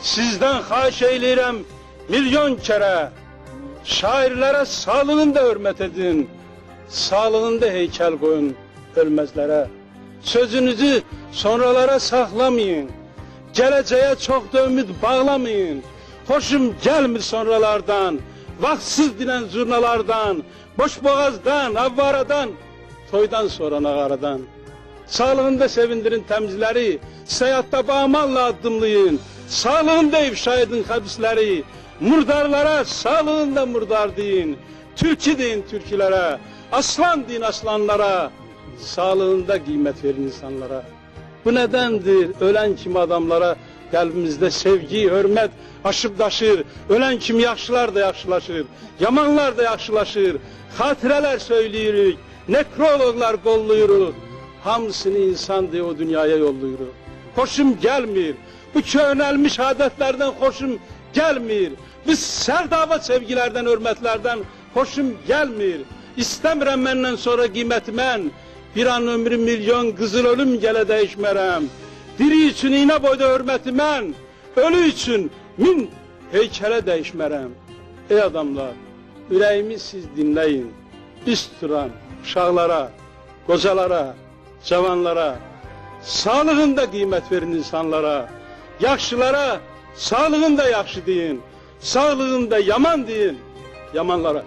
Sizden xahiş eyleyirəm milyon kere. Şairlere sağlığında hürmet edin. Sağlığında heykel koyun ölmezlere. Sözünüzü sonralara saklamayın. Geleceğe çok da ümit bağlamayın. Hoşum gelmir sonralardan. Vaksız dinen zurnalardan. Boş boğazdan, avvaradan. Toydan sonra nağaradan. Sağlığında sevindirin temizleri. Seyahatta bağmalla adımlayın. Sağlığında ifşa edin habisleri. Murdarlara sağlığında murdar deyin. Türkü deyin türkülere. Aslan deyin aslanlara. Sağlığında kıymet verin insanlara. Bu nedendir ölen kimi adamlara kalbimizde sevgi, hürmet aşıp taşır. Ölen kimi yaxşılar da yaxşılaşır. Yamanlar da yaxşılaşır. Hatireler söyleyirik. Nekrologlar kolluyuruk. Hamısını insan diye o dünyaya yolluyuruk. Hoşum gelmir. Bu könelmiş adetlerden hoşum gelmir. Biz serdava sevgilerden, hürmetlerden hoşum gelmir. İstemirəm məndən sonra qiymət mən. Bir an ömrü milyon kızıl ölüm gələ dəyişmərəm. Diri üçün iğne boyda hürməti mən. Ölü üçün min heykələ dəyişmərəm. Ey adamlar, ürəyimi siz dinləyin. Üst tuturan uşaqlara, qocalara, cavanlara, sağlığında qiymət verin insanlara. Yaxşılara, sağlığında yaxşı deyin. Sağlığında yaman deyin, yamanlara.